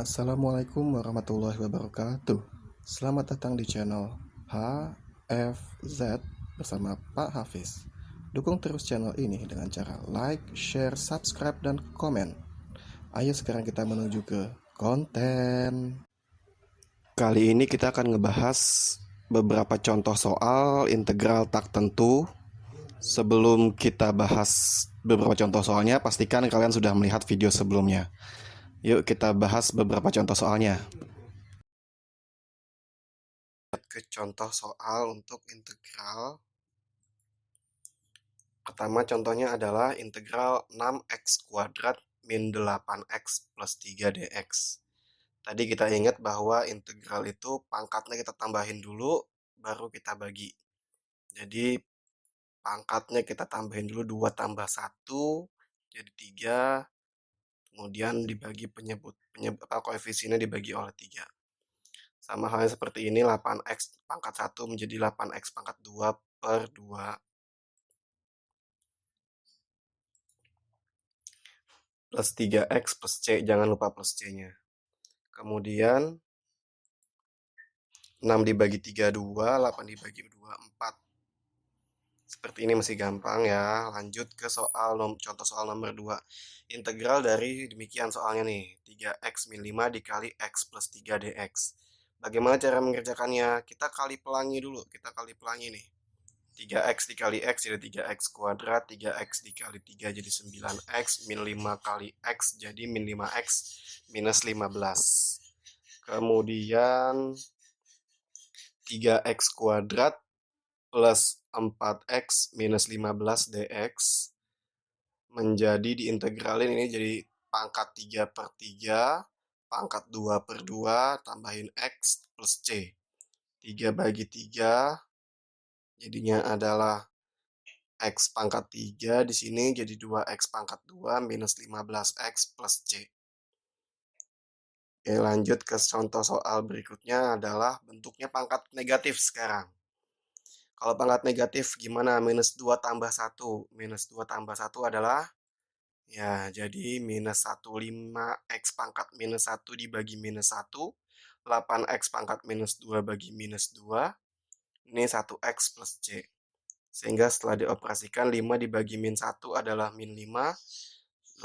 Assalamualaikum warahmatullahi wabarakatuh. Selamat datang di channel HFZ bersama Pak Hafiz. Dukung terus channel ini dengan cara like, share, subscribe, dan komen. Ayo sekarang kita menuju ke konten. Kali ini kita akan ngebahas beberapa contoh soal integral tak tentu. Sebelum kita bahas beberapa contoh soalnya, pastikan kalian sudah melihat video sebelumnya. Yuk kita bahas beberapa contoh soalnya. Ke contoh soal untuk integral. Pertama contohnya adalah integral 6x kuadrat min 8x plus 3 dx. Tadi kita ingat bahwa integral itu pangkatnya kita tambahin dulu, baru kita bagi. Jadi pangkatnya kita tambahin dulu 2 tambah 1, jadi 3. Kemudian dibagi koefisiennya dibagi oleh 3. Sama halnya seperti ini, 8x pangkat 1 menjadi 8x pangkat 2 per 2. Plus 3x plus c, jangan lupa plus c-nya. Kemudian 6 dibagi 3, 2, 8 dibagi 2, 4. Seperti ini masih gampang ya. Lanjut ke contoh soal nomor 2. Integral dari demikian soalnya nih, 3x min 5 dikali x plus 3 dx. Bagaimana cara mengerjakannya? Kita kali pelangi dulu, nih. 3x dikali x jadi 3x kuadrat, 3x dikali 3 jadi 9x, min 5 kali x jadi min 5x minus 15. Kemudian 3x kuadrat plus 4x minus 15 dx menjadi diintegralin ini jadi pangkat 3 per 3, pangkat 2 per 2, tambahin x plus c. 3 bagi 3 jadinya adalah x pangkat 3 di sini jadi 2x pangkat 2 minus 15x plus c. Oke, lanjut ke contoh soal berikutnya adalah bentuknya pangkat negatif sekarang. Kalau pangkat negatif gimana? Minus 2 tambah 1. Minus 2 tambah 1 adalah, ya jadi minus 15x pangkat minus 1 dibagi minus 1. 8x pangkat minus 2 bagi minus 2. Ini 1x plus c. Sehingga setelah dioperasikan 5 dibagi min 1 adalah min 5.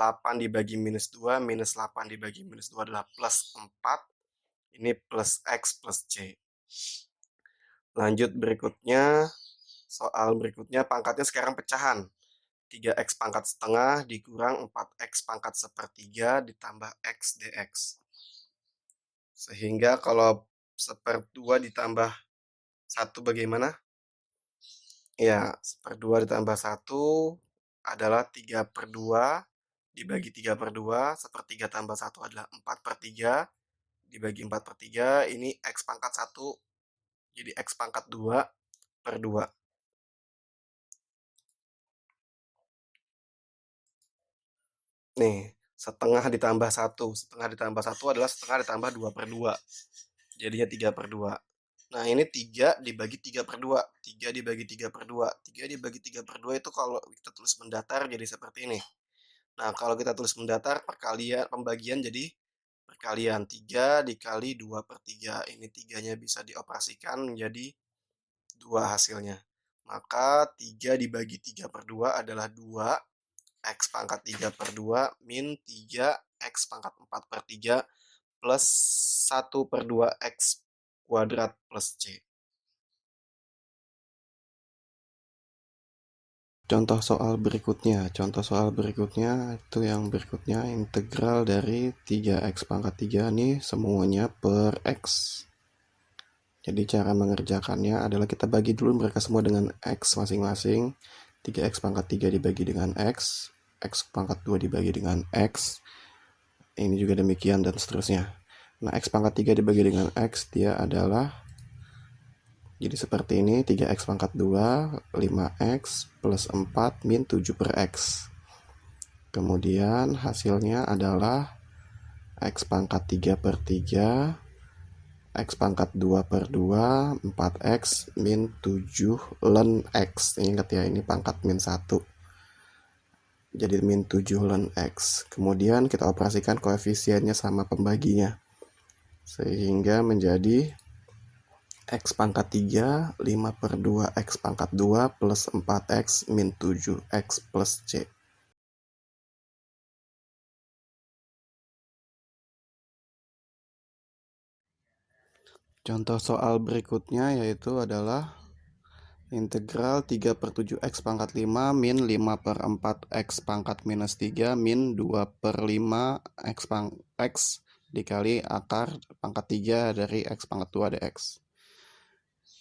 8 dibagi minus 2, minus 8 dibagi minus 2 adalah plus 4. Ini plus x plus c. Lanjut berikutnya, soal berikutnya pangkatnya sekarang pecahan. 3x pangkat setengah dikurang 4x pangkat sepertiga ditambah x dx. Sehingga kalau seperdua ditambah 1 bagaimana? Ya, seperdua ditambah 1 adalah 3 per 2 dibagi 3 per 2, sepertiga tambah 1 adalah 4 per 3, dibagi 4 per 3, ini x pangkat 1, jadi x pangkat 2 per 2. Nih, setengah ditambah 1 adalah setengah ditambah 2 per 2, jadinya 3 per 2. Nah, ini 3 dibagi 3 per 2, 3 dibagi 3 per 2, 3 dibagi 3 per 2 itu kalau kita tulis mendatar jadi seperti ini. Nah, kalau kita tulis mendatar, pembagian jadi perkalian. 3 dikali 2 per 3. Ini 3-nya bisa dioperasikan menjadi 2 hasilnya. Maka 3 dibagi 3 per 2 adalah 2. X pangkat 3 per 2 min 3 X pangkat 4 per 3 plus 1 per 2 X kuadrat plus C. Contoh soal berikutnya itu yang berikutnya integral dari 3x pangkat 3 ini semuanya per x. Jadi cara mengerjakannya adalah kita bagi dulu mereka semua dengan x masing-masing. 3x pangkat 3 dibagi dengan x pangkat 2 dibagi dengan x. Ini juga demikian dan seterusnya. Nah, x pangkat 3 dibagi dengan x dia adalah, jadi seperti ini, 3x pangkat 2, 5x plus 4 min 7 per x. Kemudian hasilnya adalah x pangkat 3 per 3, x pangkat 2 per 2, 4x min 7 ln x. Ingat ya, ini pangkat min 1. Jadi min 7 ln x. Kemudian kita operasikan koefisiennya sama pembaginya. Sehingga menjadi X pangkat 3, 5 per 2 X pangkat 2 plus 4X min 7X plus C. Contoh soal berikutnya yaitu adalah integral 3 per 7X pangkat 5 min 5 per 4 X pangkat minus 3 min 2 per 5 X dikali akar pangkat 3 dari X pangkat 2 dx.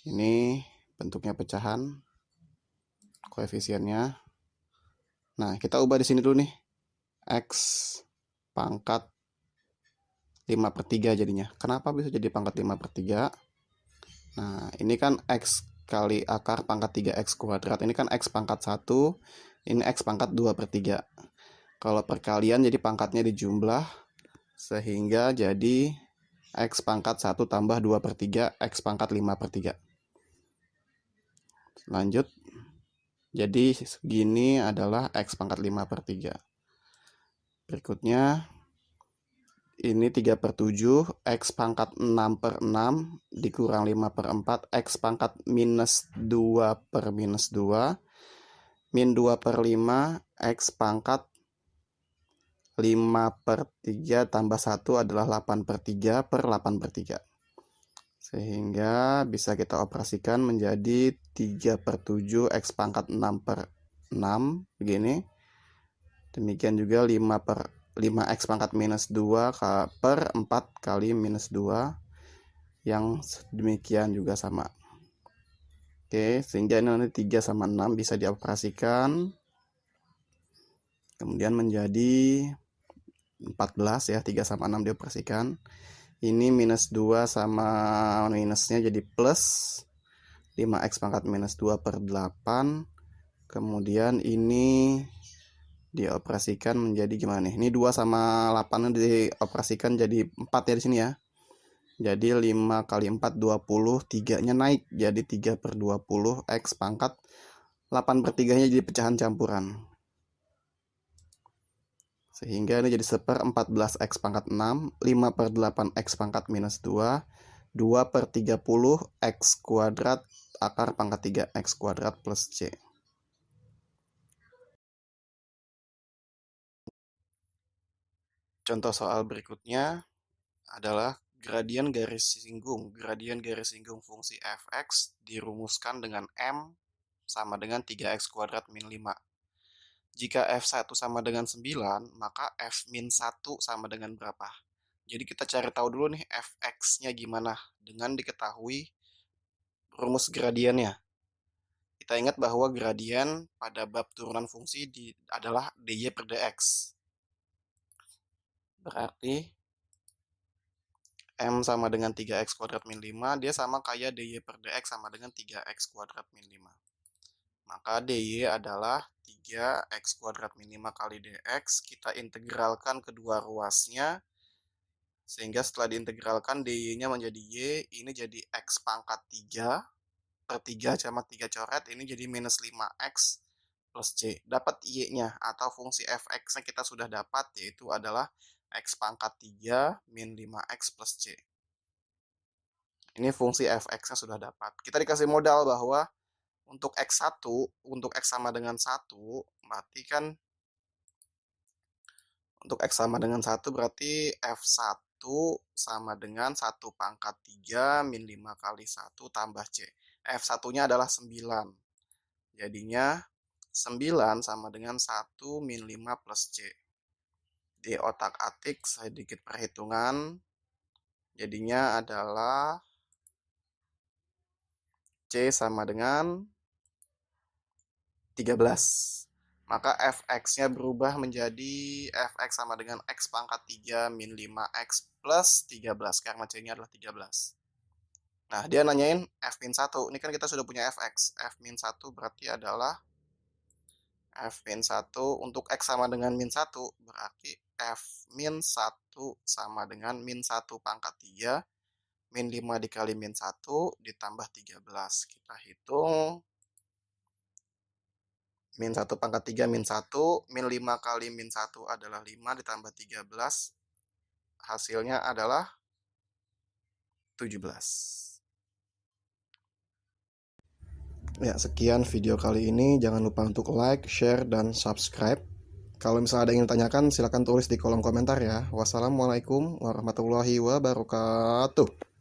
Ini bentuknya pecahan, koefisiennya. Nah, kita ubah di sini dulu nih. X pangkat 5 per 3 jadinya. Kenapa bisa jadi pangkat 5 per 3? Nah, ini kan X kali akar pangkat 3X kuadrat. Ini kan X pangkat 1, ini X pangkat 2 per 3. Kalau perkalian jadi pangkatnya dijumlah, sehingga jadi X pangkat 1 tambah 2 per 3, X pangkat 5 per 3. Lanjut. Jadi segini adalah X pangkat 5 per 3. Berikutnya, ini 3 per 7, X pangkat 6 per 6, dikurang 5 per 4, X pangkat minus 2 per minus 2, min 2 per 5, X pangkat 5 per 3 tambah 1 adalah 8 per 3 per 8 per 3. Sehingga bisa kita operasikan menjadi 3 per 7 X pangkat 6 per 6, begini. Demikian juga 5 per 5X pangkat minus 2 per 4 kali minus 2, yang demikian juga sama. Oke, sehingga ini nanti 3 sama 6 bisa dioperasikan. Kemudian menjadi 14 ya, 3 sama 6 dioperasikan. Ini minus 2 sama minusnya jadi plus 5X pangkat minus 2 per 8. Kemudian ini dioperasikan menjadi gimana nih? Ini 2 sama 8 dioperasikan jadi 4 ya di sini ya. Jadi 5 kali 4 20, 3-nya naik jadi 3 per 20 X pangkat 8 per 3-nya jadi pecahan campuran. Sehingga ini jadi 1/14 X pangkat 6, 5 per 8 X pangkat minus 2, 2 per 30 X kuadrat akar pangkat 3 X kuadrat plus C. Contoh soal berikutnya adalah gradien garis singgung. Gradien garis singgung fungsi f(x) dirumuskan dengan M sama dengan 3x kuadrat min 5. Jika f1 sama dengan 9, maka f min 1 sama dengan berapa? Jadi kita cari tahu dulu nih fx-nya gimana dengan diketahui rumus gradiennya. Kita ingat bahwa gradien pada bab turunan fungsi adalah dy per dx. Berarti M sama dengan 3x kuadrat min 5, dia sama kayak dy per dx sama dengan 3x kuadrat min 5. Maka dy adalah 3x kuadrat min 5 kali dx. Kita integralkan kedua ruasnya, sehingga setelah diintegralkan dy-nya menjadi y, ini jadi x pangkat 3 per 3 sama 3 coret, ini jadi minus 5x plus c. Dapat y-nya atau fungsi fx-nya kita sudah dapat, yaitu adalah x pangkat 3 min 5x plus c. Ini fungsi fx-nya sudah dapat. Kita dikasih modal bahwa untuk x1, untuk x sama dengan 1, berarti kan untuk x sama dengan 1 berarti f1 sama dengan 1 pangkat 3 min 5 kali 1 tambah c. F1-nya adalah 9. Jadinya 9 sama dengan 1 min 5 plus c. Di otak-atik sedikit perhitungan. Jadinya adalah c sama dengan 13. Maka fx-nya berubah menjadi fx sama dengan x pangkat 3 min 5x plus 13, karena c-nya adalah 13. Nah, dia nanyain f min 1. Ini kan kita sudah punya fx. F min 1 berarti adalah f min 1 untuk x sama dengan min 1. Berarti f min 1 sama dengan min 1 pangkat 3 min 5 dikali min 1 ditambah 13. Kita hitung. Min 1 pangkat 3 min 1, min 5 kali min 1 adalah 5 ditambah 13. Hasilnya adalah 17. Ya, sekian video kali ini. Jangan lupa untuk like, share, dan subscribe. Kalau misalnya ada yang ingin tanyakan, silahkan tulis di kolom komentar ya. Wassalamualaikum warahmatullahi wabarakatuh.